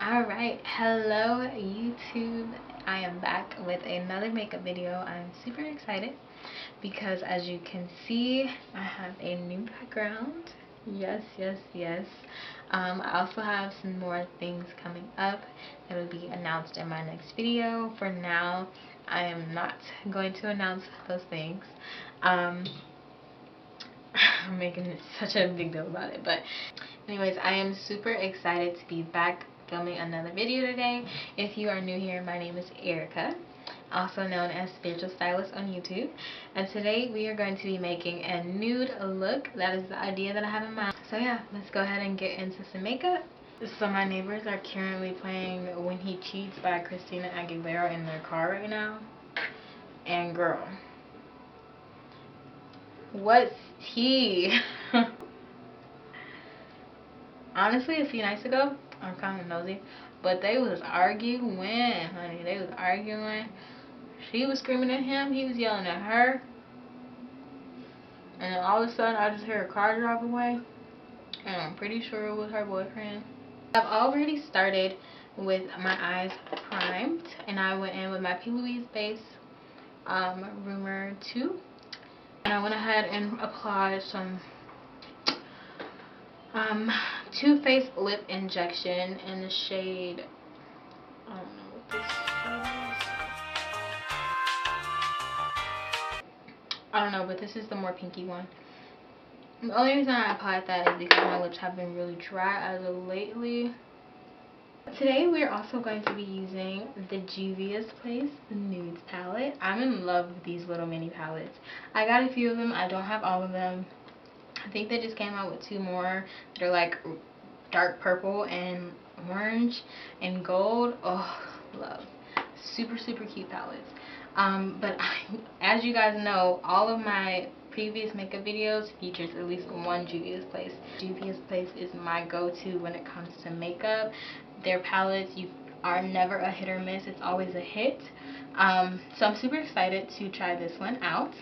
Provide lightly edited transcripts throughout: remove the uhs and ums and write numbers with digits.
Alright, hello YouTube. I am back with another makeup video. I'm super excited because as you can see, I have a new background. Yes. I also have some more things coming up that will be announced in my next video. For now, I am not going to announce those things. I'm making such a big deal about it, but anyways, I am super excited to be back filming another video today. If you are new here, my name is Erica, also known as Spiritual Stylist on YouTube, and today we are going to be making a nude look. That is the idea that I have in mind. So yeah, let's go ahead and get into some makeup. So my neighbors are currently playing When He Cheats by Christina Aguilera in their car right now, and girl, what's tea? Honestly, a few nights ago, I'm kind of nosy, but they was arguing, honey. They was arguing. She was screaming at him, he was yelling at her, and then all of a sudden I just hear a car drive away, and I'm pretty sure it was her boyfriend. I've already started with my eyes primed, and I went in with my Plouise base, Rumor 2, and I went ahead and applied some Too Faced lip injection in the shade, I don't know what this shade is. I don't know, but this is the more pinky one. The only reason I applied that is because my lips have been really dry as of lately. Today we're also going to be using the Juvia's Place Nudes Palette. I'm in love with these little mini palettes. I got a few of them. I don't have all of them. I think they just came out with 2 more. They're like dark purple and orange and gold. Oh, love. Super cute palettes. But as you guys know, all of my previous makeup videos features at least one Juvia's Place. Juvia's Place is my go-to when it comes to makeup. Their palettes, you are never a hit or miss. It's always a hit. So I'm super excited to try this one out.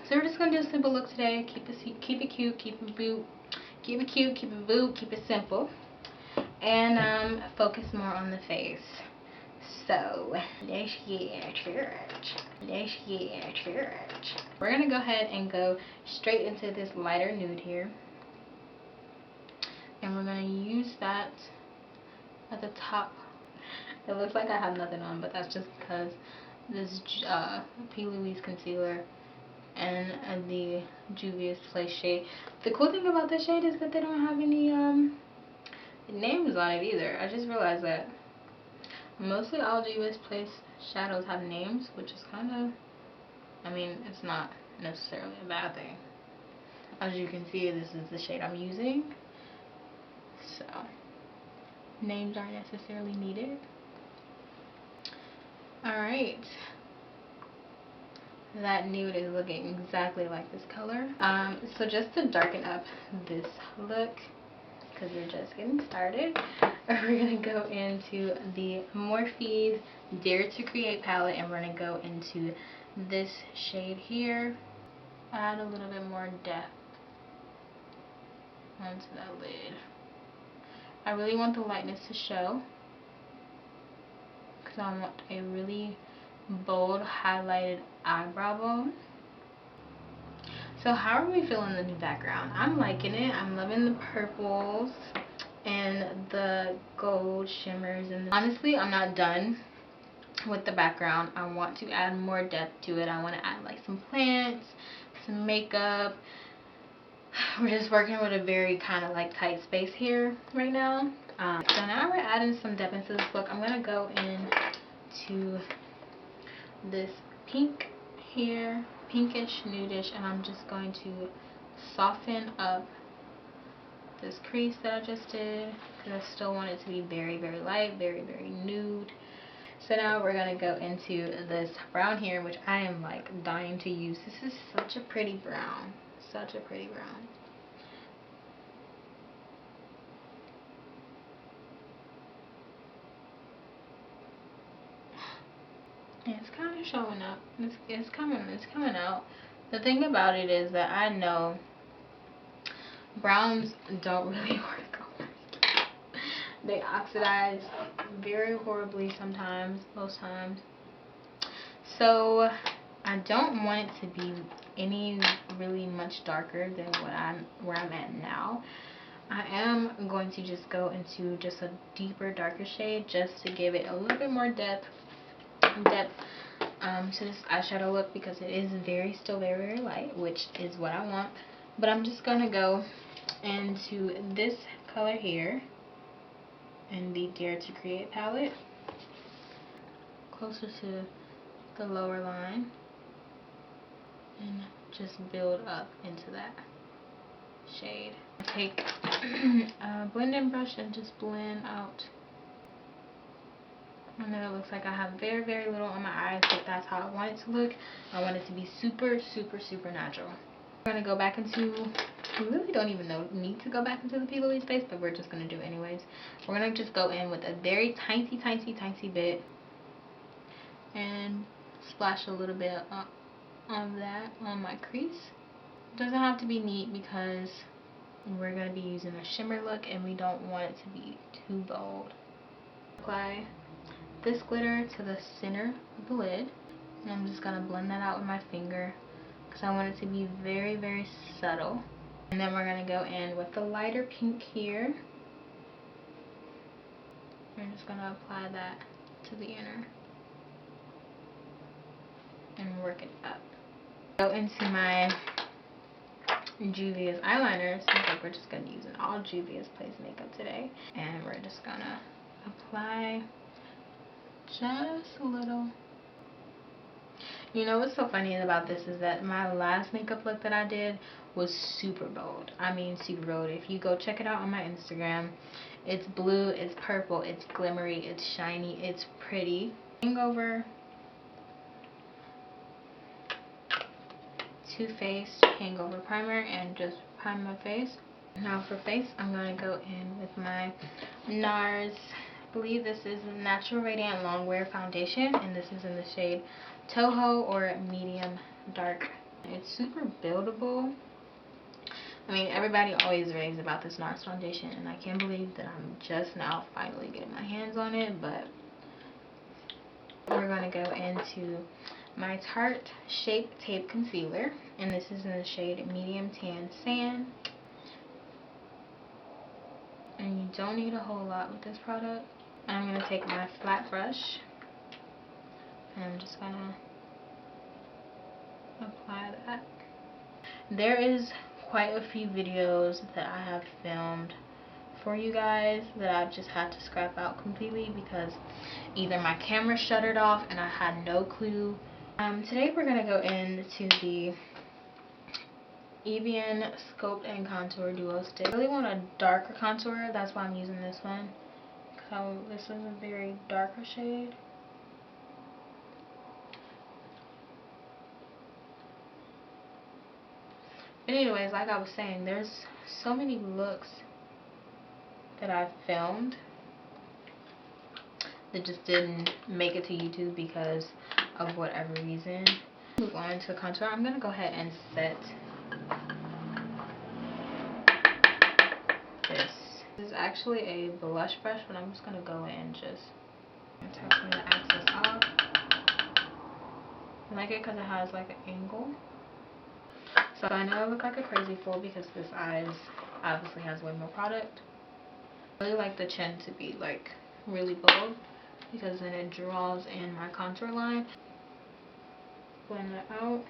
So we're just gonna do a simple look today. Keep it cute, keep it boot, keep it simple, and focus more on the face. So let's get to it. We're gonna go ahead and go straight into this lighter nude here, and we're gonna use that at the top. It looks like I have nothing on, but that's just because this Plouise concealer and the Juvia's Place shade. The cool thing about this shade is that they don't have any names on it either. I just realized that mostly all Juvia's Place shadows have names, which is kind of, I mean, it's not necessarily a bad thing. As you can see, this is the shade I'm using, so names aren't necessarily needed. Alright, that nude is looking exactly like this color. So just to darken up this look, because we're just getting started, we're going to go into the Morphe Dare to Create palette, and we're going to go into this shade here. Add a little bit more depth onto that lid. I really want the lightness to show, because I want a really bold highlighted eyebrow bone. So how are we feeling the new background? I'm liking it. I'm loving the purples and the gold shimmers, and honestly, I'm not done with the background. I want to add more depth to it. I want to add like some plants, some makeup. We're just working with a very kind of like tight space here right now. So now we're adding some depth into this look. I'm gonna go into this pink here, pinkish nudish, and I'm just going to soften up this crease that I just did, because I still want it to be very light, very nude. So now we're gonna go into this brown here, which I am like dying to use. This is such a pretty brown, such a pretty brown. It's kind of showing up. It's coming out. The thing about it is that I know browns don't really work on my skin. They oxidize very horribly sometimes, most times. So I don't want it to be any really much darker than where I'm at now. I am going to just go into just a deeper, darker shade just to give it a little bit more depth to this eyeshadow look, because it is still very light, which is what I want. But I'm just gonna go into this color here in the Dare to Create palette, closer to the lower line, and just build up into that shade. Take a blending brush and just blend out. I know it looks like I have very, very little on my eyes, but that's how I want it to look. I want it to be super, super, super natural. We're going to go back into, we really don't even need to go back into the Plouise base, but we're just going to do it anyways. We're going to just go in with a very tiny, tiny, tiny bit and splash a little bit of that on my crease. It doesn't have to be neat because we're going to be using a shimmer look and we don't want it to be too bold. Apply this glitter to the center of the lid, and I'm just going to blend that out with my finger because I want it to be very, very subtle. And then we're going to go in with the lighter pink here. I'm just going to apply that to the inner and work it up. Go into my Juvia's eyeliner. Seems like we're just going to be using all Juvia's Place makeup today. And we're just going to apply just a little. You know what's so funny about this is that my last makeup look that I did was super bold. I mean super bold. If you go check it out on my Instagram, it's blue, it's purple, it's glimmery, it's shiny, it's pretty. Hangover Too Faced Hangover Primer and just prime my face. Now for face, I'm going to go in with my NARS, I believe this is Natural Radiant Longwear Foundation, and this is in the shade Toho or Medium Dark. It's super buildable. I mean, everybody always raves about this NARS foundation, and I can't believe that I'm just now finally getting my hands on it. But we're going to go into my Tarte Shape Tape Concealer, and this is in the shade Medium Tan Sand. And you don't need a whole lot with this product. I'm going to take my flat brush and I'm just going to apply that. There is quite a few videos that I have filmed for you guys that I've just had to scrap out completely because either my camera shuttered off and I had no clue. Today we're going to go into the Evian Sculpt and Contour Duo Stick. I really want a darker contour, that's why I'm using this one. So this is a very darker shade. But anyways, like I was saying, there's so many looks that I've filmed that just didn't make it to YouTube because of whatever reason. Move on to contour. I'm going to go ahead and set this. This is actually a blush brush, but I'm just going to go in and just touching the access off. I like it because it has like an angle. So I know I look like a crazy fool because this eye obviously has way more product. I really like the chin to be like really bold because then it draws in my contour line. Blend that out.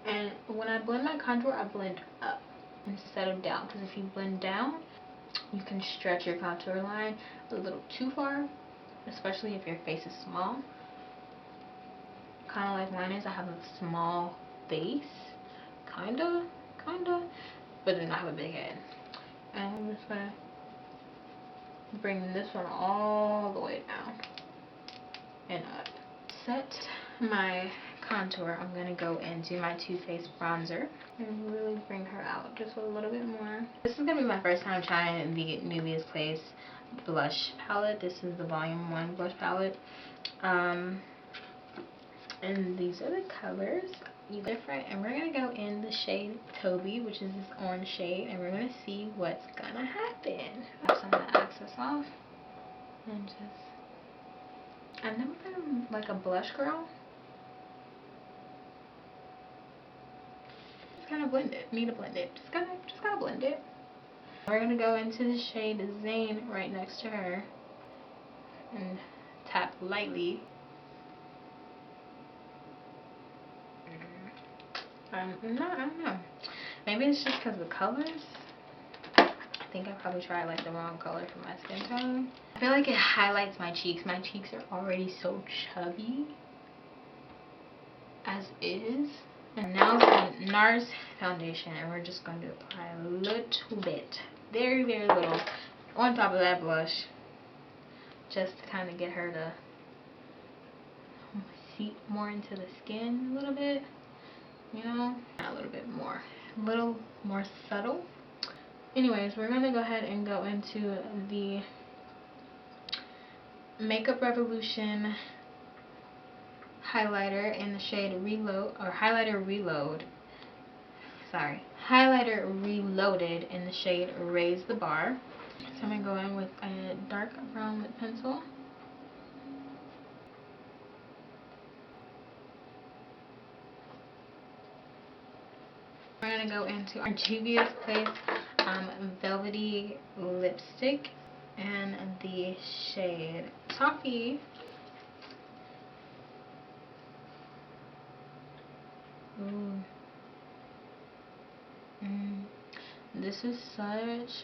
And when I blend my contour, I blend up instead of down, because if you blend down, you can stretch your contour line a little too far, especially if your face is small. Kind of like mine is. I have a small face, kinda, but then I have a big head. And I'm just gonna bring this one all the way down and up. Set my contour. I'm gonna go into my Too Faced bronzer and really bring her out just a little bit more. This is gonna be my first time trying the Juvia's Place blush palette. This is the Volume 1 blush palette. And these are the colors. different, and we're gonna go in the shade Toby, which is this orange shade, and we're gonna see what's gonna happen. Have some of the excess off, and just, I've never been like a blush girl. Just kind of blend it. Need to blend it. Just gotta blend it. We're gonna go into the shade Zane right next to her, and tap lightly. I don't know. Maybe it's just because of the colors. I think I probably tried like the wrong color for my skin tone. I feel like it highlights my cheeks. My cheeks are already so chubby as is. And now it's the NARS foundation, and we're just going to apply a little bit, very little, on top of that blush, just to kind of get her to seep more into the skin a little bit. You know, a little bit more, a little more subtle. Anyways, we're gonna go ahead and go into the Makeup Revolution highlighter in the shade Highlighter Reloaded in the shade Raise the Bar. So I'm gonna go in with a dark brown lip pencil. We're going to go into our Juvia's Place Velvety Lipstick and the shade Toffee. Ooh. This is such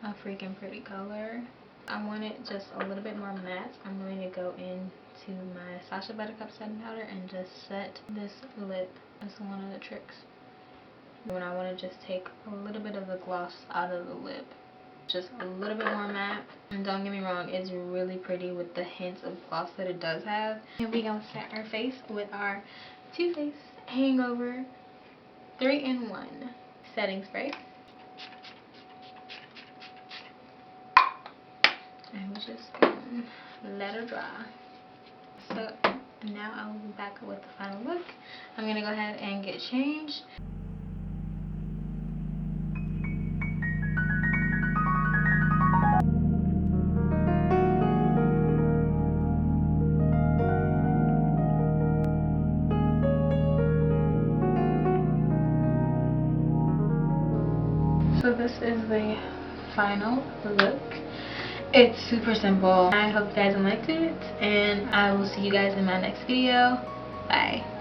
a freaking pretty color. I want it just a little bit more matte. I'm going to go into my Sacha Buttercup setting powder and just set this lip. That's one of the tricks. When I want to just take a little bit of the gloss out of the lip, just a little bit more matte. And don't get me wrong, it's really pretty with the hints of gloss that it does have. And we're gonna set our face with our Too Faced Hangover 3-in-1 setting spray, and we're just gonna let her dry. So now I will be back with the final look. I'm gonna go ahead and get changed. So this is the final look. It's super simple. I hope you guys liked it, and I will see you guys in my next video. Bye.